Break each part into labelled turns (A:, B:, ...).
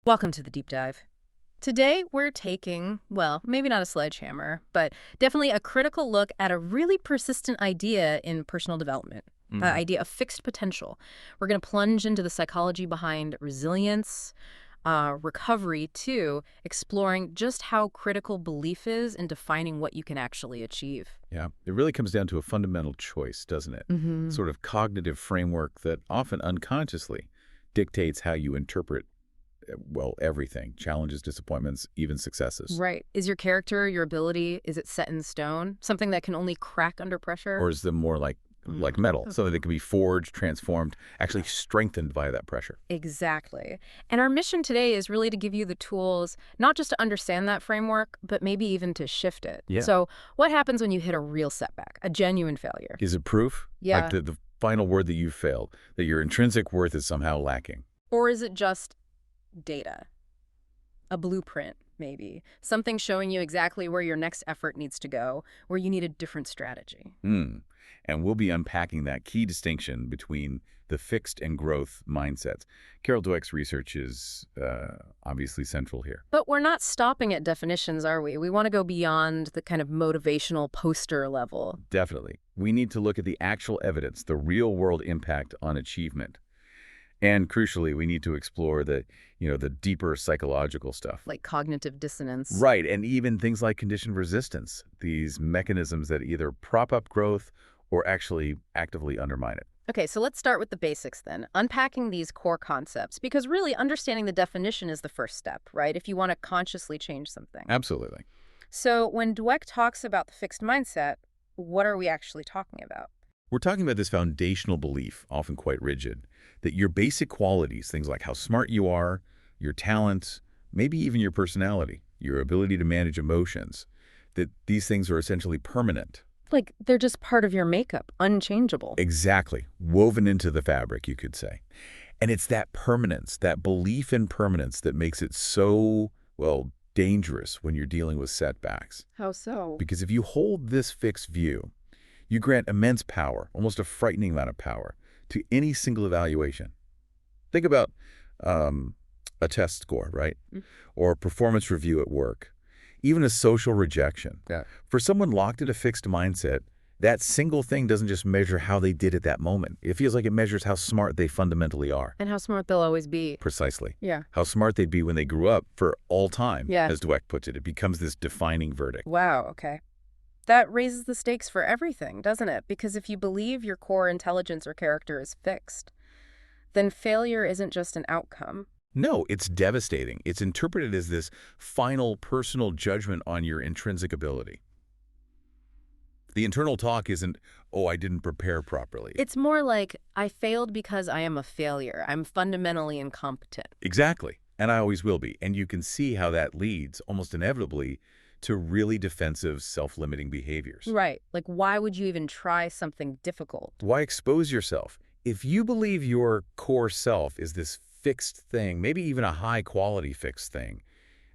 A: Welcome to the deep dive. Today, we're taking, well, maybe not a sledgehammer, but definitely a critical look at a really persistent idea in personal development, the
B: Hmm.
A: idea of fixed potential. We're going to plunge into the psychology behind resilience, recovery, too, exploring just how critical belief is in defining what you can actually achieve.
B: Yeah, it really comes down to a fundamental choice, doesn't it?
A: Mm-hmm.
B: Sort of cognitive framework that often unconsciously dictates how you interpret, well, everything, challenges, disappointments, even successes.
A: Right. Is your character, your ability, is it set in stone? Something that can only crack under pressure?
B: Or is them more like metal, something that can be forged, transformed, actually strengthened by that pressure?
A: Exactly. And our mission today is really to give you the tools, not just to understand that framework, but maybe even to shift it.
B: Yeah.
A: So, what happens when you hit a real setback, a genuine failure?
B: Is it proof? Like
A: Yeah.
B: the final word that you failed, that your intrinsic worth is somehow lacking?
A: Or is it just data? A blueprint, maybe. Something showing you exactly where your next effort needs to go, where you need a different strategy.
B: Hmm. And we'll be unpacking that key distinction between the fixed and growth mindsets. Carol Dweck's research is obviously central here.
A: But we're not stopping at definitions, are we? We want to go beyond the kind of motivational poster level.
B: Definitely. We need to look at the actual evidence, the real-world impact on achievement. And crucially, we need to explore the deeper psychological stuff.
A: Like cognitive dissonance.
B: Right, and even things like conditioned resistance, these mechanisms that either prop up growth or actually actively undermine it.
A: Okay, so let's start with the basics then, unpacking these core concepts, because really understanding the definition is the first step, right? If you want to consciously change something.
B: Absolutely.
A: So when Dweck talks about the fixed mindset, what are we actually talking about?
B: We're talking about this foundational belief, often quite rigid, that your basic qualities, things like how smart you are, your talents, maybe even your personality, your ability to manage emotions, that these things are essentially permanent.
A: Like they're just part of your makeup, unchangeable.
B: Exactly. Woven into the fabric, you could say. And it's that permanence, that belief in permanence that makes it so, well, dangerous when you're dealing with setbacks.
A: How so?
B: Because if you hold this fixed view, you grant immense power, almost a frightening amount of power, to any single evaluation. Think about a test score, right?
A: Mm.
B: Or a performance review at work. Even a social rejection.
A: Yeah.
B: For someone locked in a fixed mindset, that single thing doesn't just measure how they did at that moment. It feels like it measures how smart they fundamentally are.
A: And how smart they'll always be.
B: Precisely.
A: Yeah.
B: How smart they'd be when they grew up for all time,
A: Yeah.
B: as Dweck puts it. It becomes this defining verdict.
A: Wow, okay. That raises the stakes for everything, doesn't it? Because if you believe your core intelligence or character is fixed, then failure isn't just an outcome.
B: No, it's devastating. It's interpreted as this final personal judgment on your intrinsic ability. The internal talk isn't, oh, I didn't prepare properly.
A: It's more like, I failed because I am a failure. I'm fundamentally incompetent.
B: Exactly. And I always will be. And you can see how that leads, almost inevitably, to really defensive, self-limiting behaviors.
A: Right. Like, why would you even try something difficult?
B: Why expose yourself? If you believe your core self is this fixed thing, maybe even a high-quality fixed thing,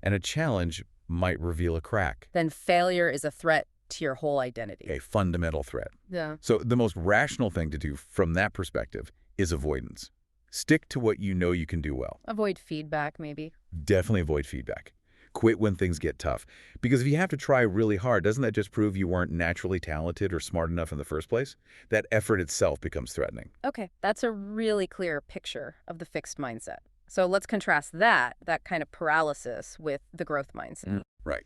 B: and a challenge might reveal a crack,
A: Then failure is a threat to your whole identity.
B: a fundamental threat.
A: Yeah.
B: So the most rational thing to do from that perspective is avoidance. Stick to what you know you can do well.
A: Avoid feedback, maybe.
B: Definitely avoid feedback. Quit when things get tough. Because if you have to try really hard, doesn't that just prove you weren't naturally talented or smart enough in the first place? That effort itself becomes threatening.
A: Okay, that's a really clear picture of the fixed mindset. So let's contrast that kind of paralysis, with the growth mindset.
B: Right.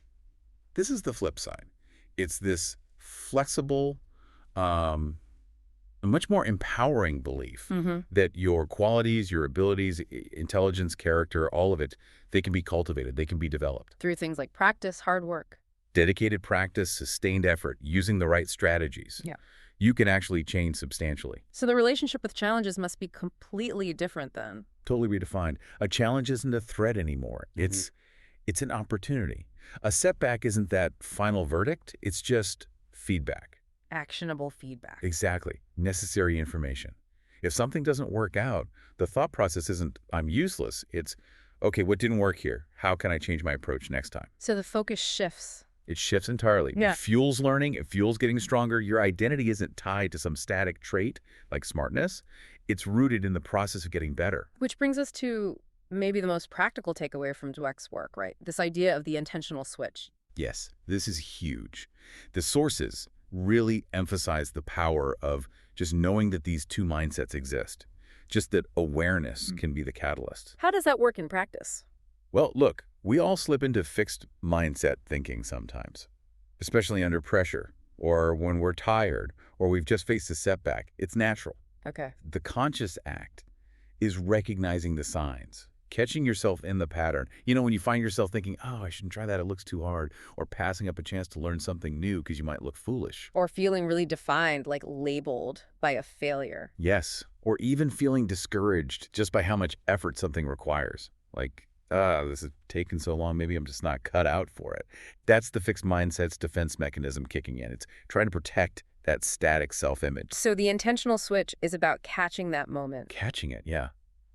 B: This is the flip side. It's this flexible, a much more empowering belief
A: Mm-hmm.
B: that your qualities, your abilities, intelligence, character, all of it, they can be cultivated, they can be developed.
A: Through things like practice, hard work.
B: Dedicated practice, sustained effort, using the right strategies.
A: Yeah.
B: You can actually change substantially.
A: So the relationship with challenges must be completely different then.
B: Totally redefined. A challenge isn't a threat anymore. It's an opportunity. A setback isn't that final verdict. It's just feedback.
A: Actionable feedback.
B: Exactly. Necessary information. If something doesn't work out, the thought process isn't, I'm useless. It's, okay, what didn't work here? How can I change my approach next time?
A: So the focus shifts.
B: It shifts entirely.
A: Yeah.
B: It fuels learning. It fuels getting stronger. Your identity isn't tied to some static trait like smartness. It's rooted in the process of getting better.
A: Which brings us to maybe the most practical takeaway from Dweck's work, right? This idea of the intentional switch.
B: Yes, this is huge. The sources really emphasize the power of just knowing that these two mindsets exist, just that awareness can be the catalyst.
A: How does that work in practice?
B: Well, look, we all slip into fixed mindset thinking sometimes, especially under pressure, or when we're tired, or we've just faced a setback. It's natural.
A: Okay.
B: The conscious act is recognizing the signs, catching yourself in the pattern. You know, when you find yourself thinking, oh, I shouldn't try that, it looks too hard, or passing up a chance to learn something new because you might look foolish.
A: Or feeling really defined, like labeled by a failure.
B: Yes, or even feeling discouraged just by how much effort something requires. Like, this is taking so long, maybe I'm just not cut out for it. That's the fixed mindset's defense mechanism kicking in. It's trying to protect that static self-image.
A: So the intentional switch is about catching that moment.
B: Catching it, yeah.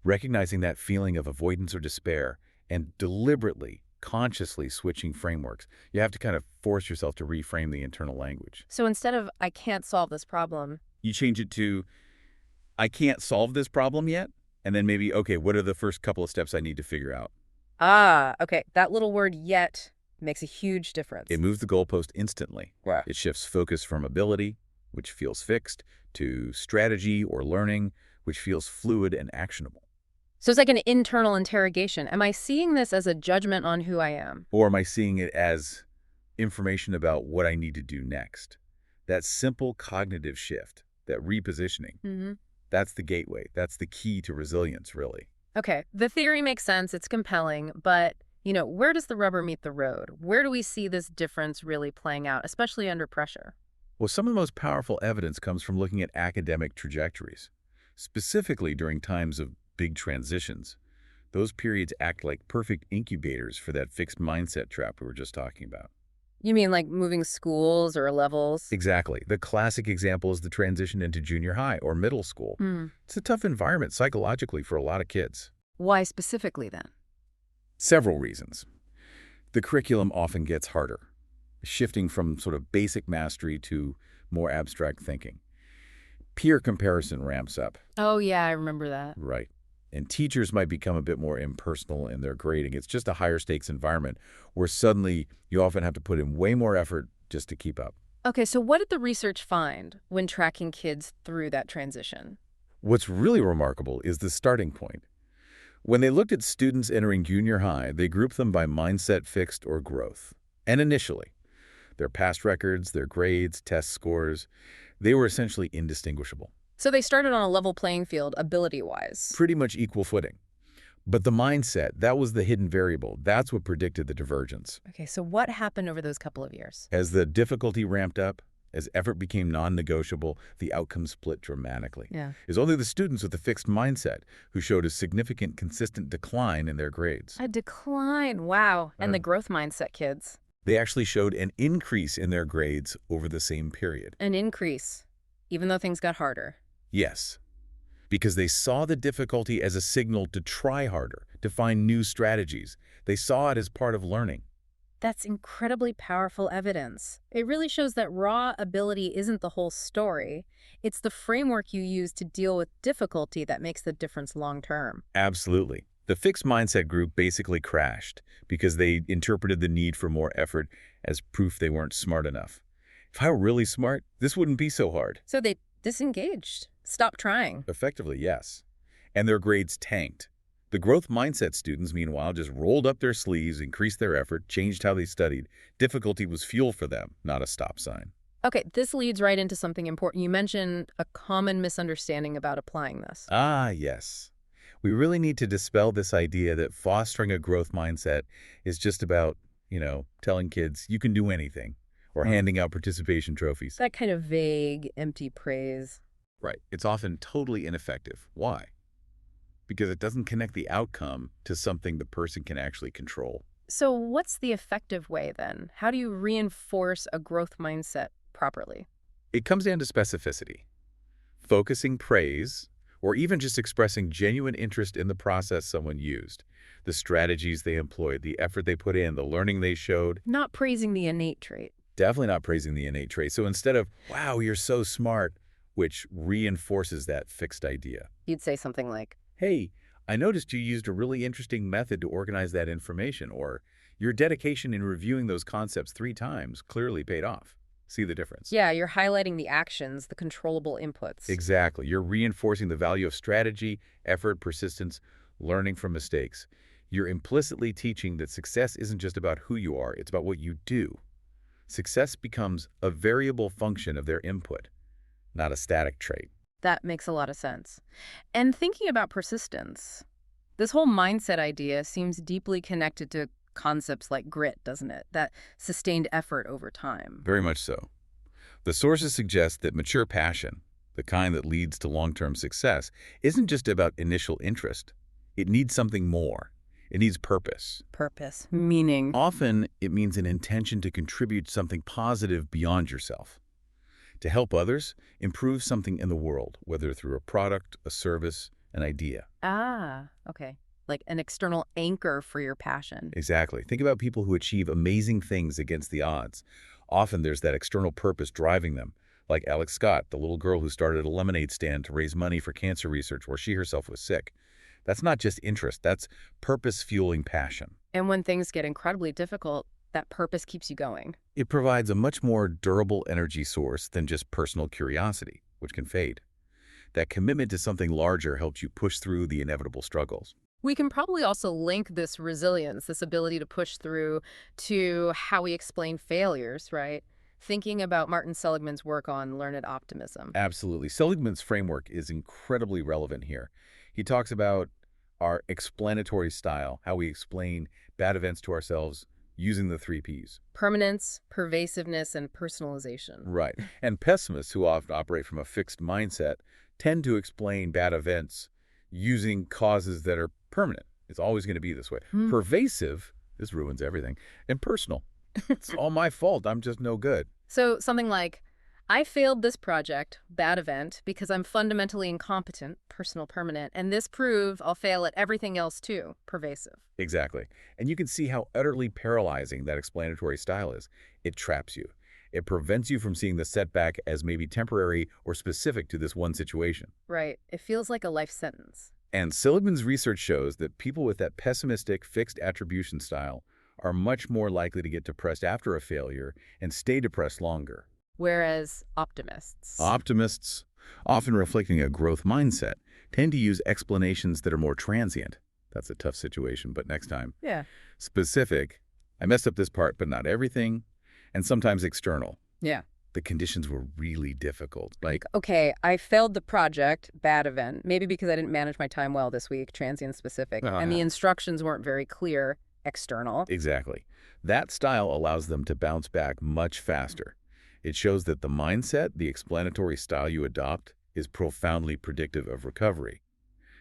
B: Recognizing that feeling of avoidance or despair and deliberately, consciously switching frameworks. You have to kind of force yourself to reframe the internal language.
A: So instead of, I can't solve this problem,
B: You change it to, I can't solve this problem yet, and then maybe, okay, what are the first couple of steps I need to figure out?
A: okay, that little word yet makes a huge difference.
B: It moves the goalpost instantly.
A: Wow.
B: It shifts focus from ability, which feels fixed, to strategy or learning, which feels fluid and actionable.
A: So it's like an internal interrogation. Am I seeing this as a judgment on who I am?
B: Or am I seeing it as information about what I need to do next? That simple cognitive shift, that repositioning, that's the gateway. That's the key to resilience, really.
A: Okay, the theory makes sense. It's compelling, but, where does the rubber meet the road? Where do we see this difference really playing out, especially under pressure?
B: Well, some of the most powerful evidence comes from looking at academic trajectories, specifically during times of big transitions. Those periods act like perfect incubators for that fixed mindset trap we were just talking about.
A: You mean like moving schools or levels?
B: Exactly. The classic example is the transition into junior high or middle school. It's a tough environment psychologically for a lot of kids.
A: Why specifically then?
B: Several reasons. The curriculum often gets harder, shifting from sort of basic mastery to more abstract thinking. Peer comparison ramps up.
A: Oh, yeah, I remember that.
B: Right. And teachers might become a bit more impersonal in their grading. It's just a higher stakes environment where suddenly you often have to put in way more effort just to keep up.
A: Okay, so what did the research find when tracking kids through that transition?
B: What's really remarkable is the starting point. When they looked at students entering junior high, they grouped them by mindset, fixed, or growth. And initially, their past records, their grades, test scores, they were essentially indistinguishable.
A: So they started on a level playing field, ability-wise.
B: Pretty much equal footing. But the mindset, that was the hidden variable. That's what predicted the divergence.
A: Okay, so what happened over those couple of years?
B: As the difficulty ramped up, as effort became non-negotiable, the outcome split dramatically.
A: Yeah.
B: It was only the students with the fixed mindset who showed a significant, consistent decline in their grades.
A: A decline, wow. And the growth mindset kids?
B: They actually showed an increase in their grades over the same period.
A: An increase, even though things got harder.
B: Yes, because they saw the difficulty as a signal to try harder, to find new strategies. They saw it as part of learning.
A: That's incredibly powerful evidence. It really shows that raw ability isn't the whole story. It's the framework you use to deal with difficulty that makes the difference long term.
B: Absolutely. The fixed mindset group basically crashed because they interpreted the need for more effort as proof they weren't smart enough. If I were really smart, this wouldn't be so hard.
A: So they disengaged, stopped trying.
B: Effectively, yes. And their grades tanked. The growth mindset students, meanwhile, just rolled up their sleeves, increased their effort, changed how they studied. Difficulty was fuel for them, not a stop sign.
A: Okay, this leads right into something important. You mentioned a common misunderstanding about applying this.
B: Ah, yes. We really need to dispel this idea that fostering a growth mindset is just about, telling kids you can do anything or handing out participation trophies.
A: That kind of vague, empty praise.
B: Right. It's often totally ineffective. Why? Because it doesn't connect the outcome to something the person can actually control.
A: So what's the effective way then? How do you reinforce a growth mindset properly?
B: It comes down to specificity. Focusing praise, or even just expressing genuine interest in the process someone used, the strategies they employed, the effort they put in, the learning they showed.
A: Not praising the innate trait.
B: Definitely not praising the innate trait. So instead of, wow, you're so smart, which reinforces that fixed idea.
A: You'd say something like,
B: Hey, I noticed you used a really interesting method to organize that information, or your dedication in reviewing those concepts 3 times clearly paid off. See the difference?
A: Yeah, you're highlighting the actions, the controllable inputs.
B: Exactly. You're reinforcing the value of strategy, effort, persistence, learning from mistakes. You're implicitly teaching that success isn't just about who you are, it's about what you do. Success becomes a variable function of their input, not a static trait.
A: That makes a lot of sense. And thinking about persistence, this whole mindset idea seems deeply connected to concepts like grit, doesn't it? That sustained effort over time.
B: Very much so. The sources suggest that mature passion, the kind that leads to long-term success, isn't just about initial interest. It needs something more. It needs purpose.
A: Purpose, meaning.
B: Often, it means an intention to contribute something positive beyond yourself, to help others improve something in the world, whether through a product, a service, an idea.
A: Ah, okay. Like an external anchor for your passion.
B: Exactly. Think about people who achieve amazing things against the odds. Often there's that external purpose driving them, like Alex Scott, the little girl who started a lemonade stand to raise money for cancer research where she herself was sick. That's not just interest, that's purpose-fueling passion.
A: And when things get incredibly difficult, that purpose keeps you going.
B: It provides a much more durable energy source than just personal curiosity, which can fade. That commitment to something larger helps you push through the inevitable struggles.
A: We can probably also link this resilience, this ability to push through, to how we explain failures, right? Thinking about Martin Seligman's work on learned optimism.
B: Absolutely. Seligman's framework is incredibly relevant here. He talks about our explanatory style, how we explain bad events to ourselves using the 3 Ps.
A: Permanence, pervasiveness, and personalization.
B: Right. And pessimists who often operate from a fixed mindset tend to explain bad events using causes that are permanent. It's always going to be this way. Pervasive, this ruins everything, and personal. It's all my fault. I'm just no good.
A: So something like, I failed this project, bad event, because I'm fundamentally incompetent, personal permanent, and this proved I'll fail at everything else too, pervasive.
B: Exactly. And you can see how utterly paralyzing that explanatory style is. It traps you. It prevents you from seeing the setback as maybe temporary or specific to this one situation.
A: Right. It feels like a life sentence.
B: And Seligman's research shows that people with that pessimistic, fixed attribution style are much more likely to get depressed after a failure and stay depressed longer.
A: Whereas optimists.
B: Optimists, often reflecting a growth mindset, tend to use explanations that are more transient. That's a tough situation, but next time.
A: Yeah.
B: Specific, I messed up this part, but not everything. And sometimes external.
A: Yeah.
B: The conditions were really difficult. Like,
A: Okay, I failed the project, bad event, maybe because I didn't manage my time well this week, transient specific, and the instructions weren't very clear, external.
B: exactly. That style allows them to bounce back much faster. It shows that the mindset, the explanatory style you adopt, is profoundly predictive of recovery.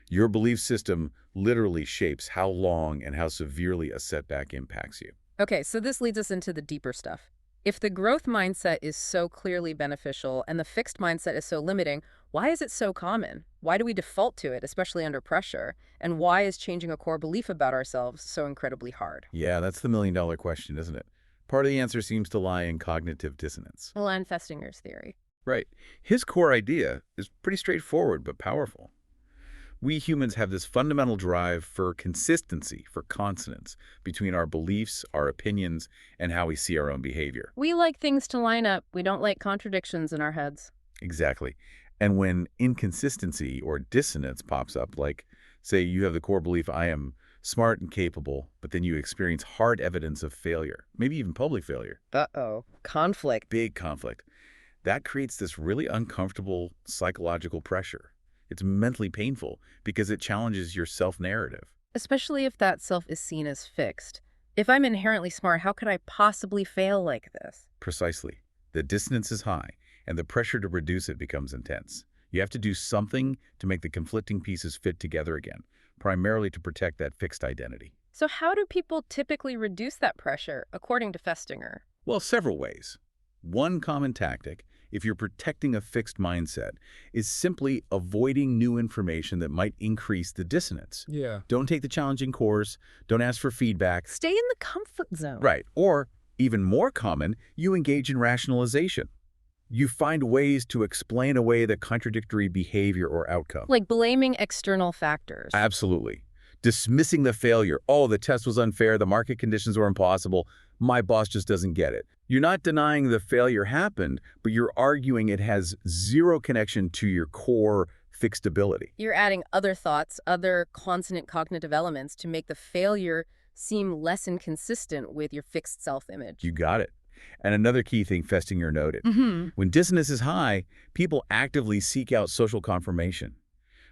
B: Your belief system literally shapes how long and how severely a setback impacts you.
A: Okay, so this leads us into the deeper stuff. If the growth mindset is so clearly beneficial and the fixed mindset is so limiting, why is it so common? Why do we default to it, especially under pressure? And why is changing a core belief about ourselves so incredibly hard?
B: Yeah, that's the million-dollar question, isn't it? Part of the answer seems to lie in cognitive dissonance.
A: Well, and Festinger's theory.
B: Right. His core idea is pretty straightforward but powerful. We humans have this fundamental drive for consistency, for consonance, between our beliefs, our opinions, and how we see our own behavior.
A: We like things to line up. We don't like contradictions in our heads.
B: Exactly. And when inconsistency or dissonance pops up, like, say, you have the core belief, I am smart and capable, but then you experience hard evidence of failure, maybe even public failure.
A: Uh-oh. Conflict.
B: Big conflict. That creates this really uncomfortable psychological pressure. It's mentally painful because it challenges your self-narrative.
A: Especially if that self is seen as fixed. If I'm inherently smart, how could I possibly fail like this?
B: Precisely. The dissonance is high, and the pressure to reduce it becomes intense. You have to do something to make the conflicting pieces fit together again, primarily to protect that fixed identity.
A: So how do people typically reduce that pressure, according to Festinger?
B: Well, several ways. One common tactic, if you're protecting a fixed mindset, is simply avoiding new information that might increase the dissonance.
C: Yeah.
B: Don't take the challenging course. Don't ask for feedback.
A: Stay in the comfort zone.
B: Right. Or, even more common, you engage in rationalization. You find ways to explain away the contradictory behavior or outcome.
A: Like blaming external factors.
B: Absolutely. Dismissing the failure. Oh, the test was unfair. The market conditions were impossible. My boss just doesn't get it. You're not denying the failure happened, but you're arguing it has zero connection to your core fixed ability.
A: You're adding other thoughts, other consonant cognitive elements to make the failure seem less inconsistent with your fixed self-image.
B: You got it. And another key thing Festinger noted,
A: Mm-hmm.
B: when dissonance is high, people actively seek out social confirmation.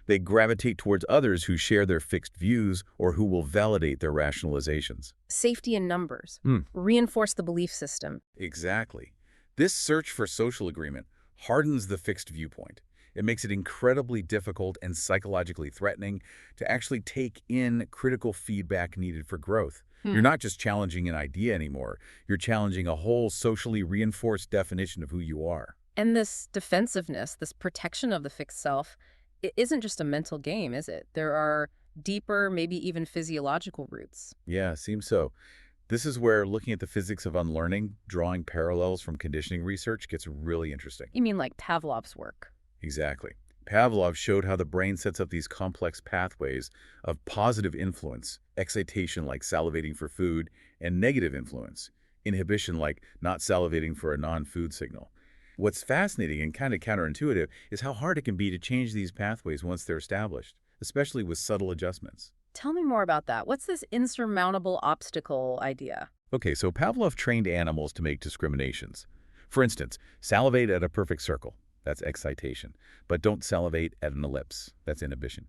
B: They gravitate towards others who share their fixed views or who will validate their rationalizations.
A: Safety in numbers.
B: Hmm.
A: Reinforce the belief system.
B: Exactly. This search for social agreement hardens the fixed viewpoint. It makes it incredibly difficult and psychologically threatening to actually take in critical feedback needed for growth. You're not just challenging an idea anymore. You're challenging a whole socially reinforced definition of who you are.
A: And this defensiveness, this protection of the fixed self, it isn't just a mental game, is it? There are deeper, maybe even physiological roots.
B: Yeah, seems so. This is where looking at the physics of unlearning, drawing parallels from conditioning research gets really interesting.
A: You mean like Pavlov's work?
B: Exactly. Pavlov showed how the brain sets up these complex pathways of positive influence, excitation like salivating for food, and negative influence, inhibition like not salivating for a non-food signal. What's fascinating and kind of counterintuitive is how hard it can be to change these pathways once they're established, especially with subtle adjustments.
A: Tell me more about that. What's this insurmountable obstacle idea?
B: Okay, so Pavlov trained animals to make discriminations. For instance, salivate at a perfect circle. That's excitation. But don't salivate at an ellipse. That's inhibition.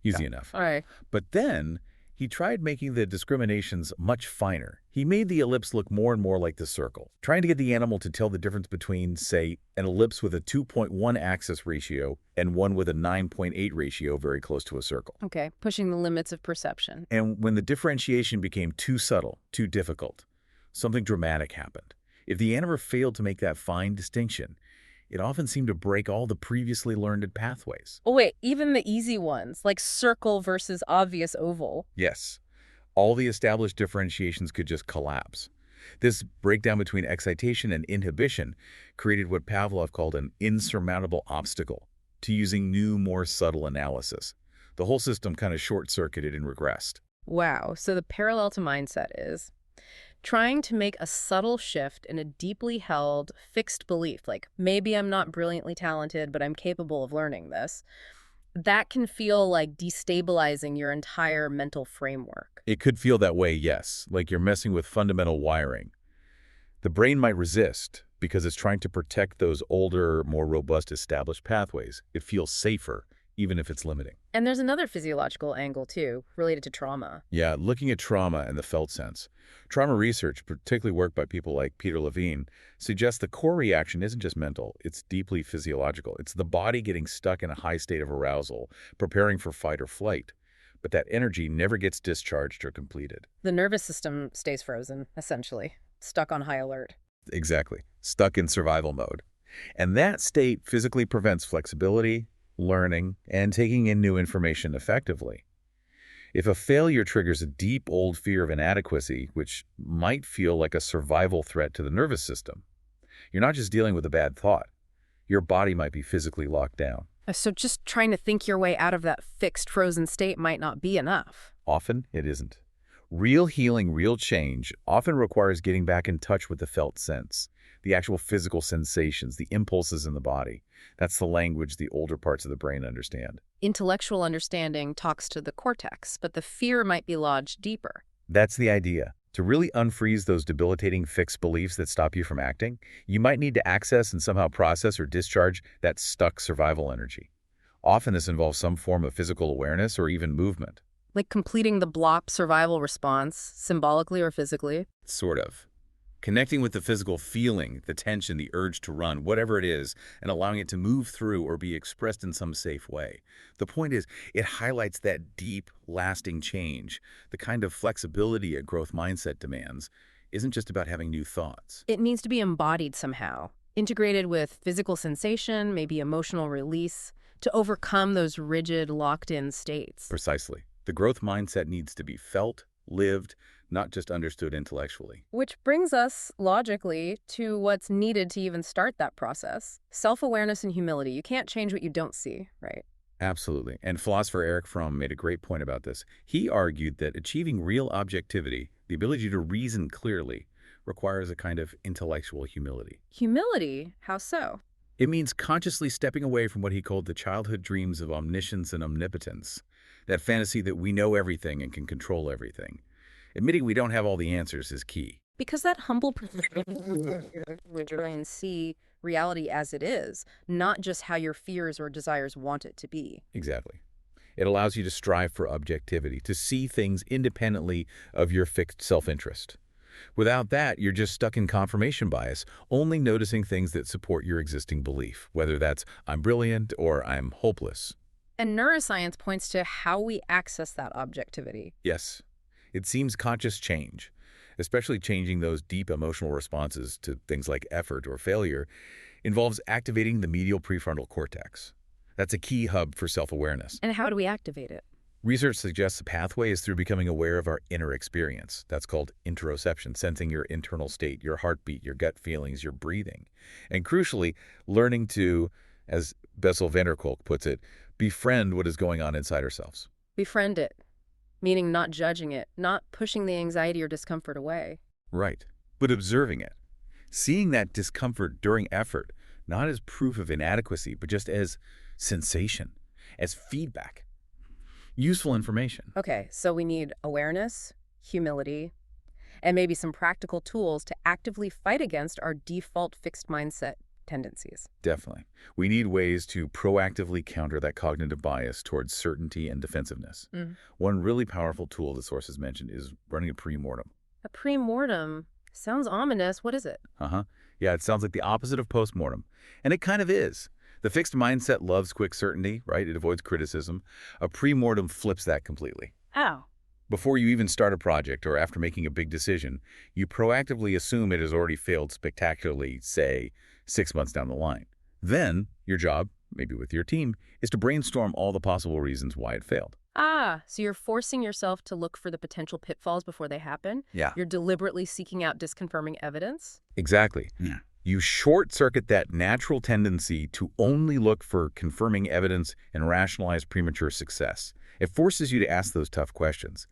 B: Easy enough.
A: All right.
B: But then he tried making the discriminations much finer. He made the ellipse look more and more like the circle, trying to get the animal to tell the difference between, say, an ellipse with a 2.1 axis ratio and one with a 9.8 ratio very close to a circle.
A: Okay, pushing the limits of perception.
B: And when the differentiation became too subtle, too difficult, something dramatic happened. If the animal failed to make that fine distinction, it often seemed to break all the previously learned pathways.
A: Oh, wait, even the easy ones, like circle versus obvious oval.
B: Yes, all the established differentiations could just collapse. This breakdown between excitation and inhibition created what Pavlov called an insurmountable obstacle to using new, more subtle analysis. The whole system kind of short-circuited and regressed.
A: Wow, so the parallel to mindset is trying to make a subtle shift in a deeply held, fixed belief, like maybe I'm not brilliantly talented, but I'm capable of learning this. That can feel like destabilizing your entire mental framework.
B: It could feel that way, yes, like you're messing with fundamental wiring. The brain might resist because it's trying to protect those older, more robust established pathways. It feels safer, even if it's limiting.
A: And there's another physiological angle, too, related to trauma.
B: Yeah, looking at trauma and the felt sense. Trauma research, particularly work by people like Peter Levine, suggests the core reaction isn't just mental, it's deeply physiological. It's the body getting stuck in a high state of arousal, preparing for fight or flight. But that energy never gets discharged or completed.
A: The nervous system stays frozen, essentially, stuck on high alert.
B: Exactly. Stuck in survival mode. And that state physically prevents flexibility, learning, and taking in new information effectively. If a failure triggers a deep old fear of inadequacy, which might feel like a survival threat to the nervous system, you're not just dealing with a bad thought. Your body might be physically locked down.
A: So just trying to think your way out of that fixed, frozen state might not be enough.
B: Often, it isn't. Real healing, real change often requires getting back in touch with the felt sense, the actual physical sensations, the impulses in the body. That's the language the older parts of the brain understand.
A: Intellectual understanding talks to the cortex, but the fear might be lodged deeper.
B: That's the idea. To really unfreeze those debilitating fixed beliefs that stop you from acting, you might need to access and somehow process or discharge that stuck survival energy. Often this involves some form of physical awareness or even movement.
A: Like completing the block survival response, symbolically or physically.
B: Sort of. Connecting with the physical feeling, the tension, the urge to run, whatever it is, and allowing it to move through or be expressed in some safe way. The point is, it highlights that deep, lasting change. The kind of flexibility a growth mindset demands isn't just about having new thoughts.
A: It needs to be embodied somehow, integrated with physical sensation, maybe emotional release, to overcome those rigid, locked-in states.
B: Precisely. The growth mindset needs to be felt, lived, not just understood intellectually.
A: Which brings us, logically, to what's needed to even start that process. Self-awareness and humility. You can't change what you don't see, right?
B: Absolutely. And philosopher Eric Fromm made a great point about this. He argued that achieving real objectivity, the ability to reason clearly, requires a kind of intellectual humility.
A: Humility? How so?
B: It means consciously stepping away from what he called the childhood dreams of omniscience and omnipotence, that fantasy that we know everything and can control everything. Admitting we don't have all the answers is key.
A: Because that humble we try and see reality as it is, not just how your fears or desires want it to be.
B: Exactly. It allows you to strive for objectivity, to see things independently of your fixed self-interest. Without that, you're just stuck in confirmation bias, only noticing things that support your existing belief, whether that's I'm brilliant or I'm hopeless.
A: And neuroscience points to how we access that objectivity.
B: Yes, it seems conscious change, especially changing those deep emotional responses to things like effort or failure, involves activating the medial prefrontal cortex. That's a key hub for self-awareness.
A: And how do we activate it?
B: Research suggests the pathway is through becoming aware of our inner experience. That's called interoception, sensing your internal state, your heartbeat, your gut feelings, your breathing. And crucially, learning to, as Bessel van der Kolk puts it, befriend what is going on inside ourselves.
A: Befriend it, meaning not judging it, not pushing the anxiety or discomfort away.
B: Right. But observing it. Seeing that discomfort during effort, not as proof of inadequacy, but just as sensation, as feedback. Useful information.
A: Okay, so we need awareness, humility, and maybe some practical tools to actively fight against our default fixed mindset tendencies.
B: Definitely. We need ways to proactively counter that cognitive bias towards certainty and defensiveness. One really powerful tool the sources mentioned is running a pre-mortem.
A: A pre-mortem sounds ominous. What is it?
B: Yeah, it sounds like the opposite of post-mortem. And it kind of is. The fixed mindset loves quick certainty, right? It avoids criticism. A pre-mortem flips that completely.
A: Oh.
B: Before you even start a project or after making a big decision, you proactively assume it has already failed spectacularly, say, 6 months down the line. Then, your job, maybe with your team, is to brainstorm all the possible reasons why it failed.
A: So you're forcing yourself to look for the potential pitfalls before they happen?
B: Yeah.
A: You're deliberately seeking out disconfirming evidence?
B: Exactly. Yeah. You short-circuit that natural tendency to only look for confirming evidence and rationalize premature success. It forces you to ask those tough questions.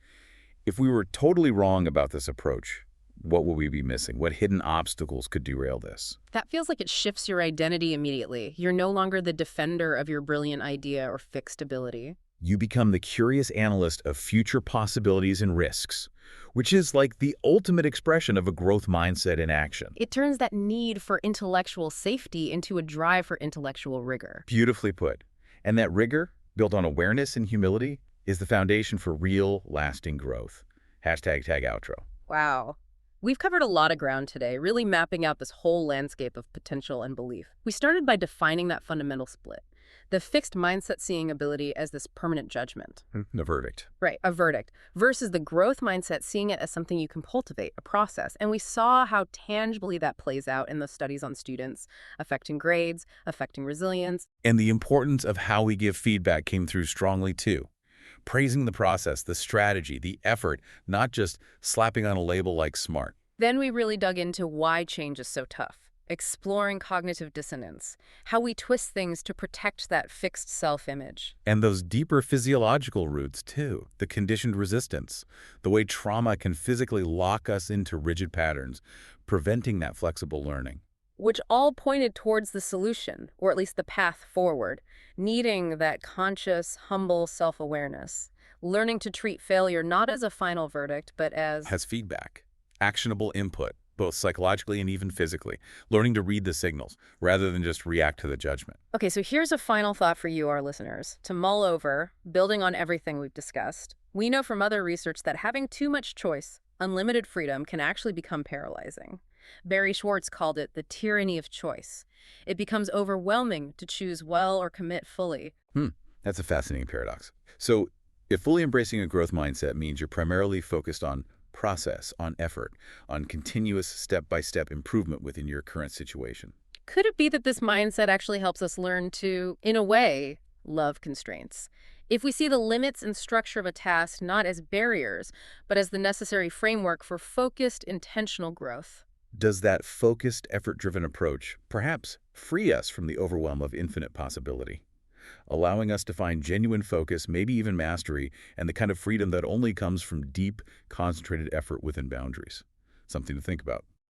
B: If we were totally wrong about this approach, what will we be missing? What hidden obstacles could derail this?
A: That feels like it shifts your identity immediately. You're no longer the defender of your brilliant idea or fixed ability.
B: You become the curious analyst of future possibilities and risks, which is like the ultimate expression of a growth mindset in action.
A: It turns that need for intellectual safety into a drive for intellectual rigor.
B: Beautifully put. And that rigor, built on awareness and humility, is the foundation for real, lasting growth. #tag outro.
A: Wow. We've covered a lot of ground today, really mapping out this whole landscape of potential and belief. We started by defining that fundamental split. The fixed mindset seeing ability as this permanent judgment.
B: The verdict.
A: Right, a verdict. Versus the growth mindset seeing it as something you can cultivate, a process. And we saw how tangibly that plays out in the studies on students, affecting grades, affecting resilience.
B: And the importance of how we give feedback came through strongly too. Praising the process, the strategy, the effort, not just slapping on a label like smart.
A: Then we really dug into why change is so tough. Exploring cognitive dissonance, how we twist things to protect that fixed self-image.
B: And those deeper physiological roots, too. The conditioned resistance, the way trauma can physically lock us into rigid patterns, preventing that flexible learning.
A: Which all pointed towards the solution, or at least the path forward, needing that conscious, humble self-awareness, learning to treat failure not as a final verdict, but as
B: feedback, actionable input, both psychologically and even physically, learning to read the signals rather than just react to the judgment.
A: Okay, so here's a final thought for you, our listeners, to mull over, building on everything we've discussed. We know from other research that having too much choice, unlimited freedom, can actually become paralyzing. Barry Schwartz called it the tyranny of choice. It becomes overwhelming to choose well or commit fully.
B: That's a fascinating paradox. So if fully embracing a growth mindset means you're primarily focused on process, on effort, on continuous step-by-step improvement within your current situation.
A: Could it be that this mindset actually helps us learn to, in a way, Love constraints. If we see the limits and structure of a task not as barriers, but as the necessary framework for focused, intentional growth.
B: Does that focused, effort-driven approach perhaps free us from the overwhelm of infinite possibility, allowing us to find genuine focus, maybe even mastery, and the kind of freedom that only comes from deep, concentrated effort within boundaries? Something to think about.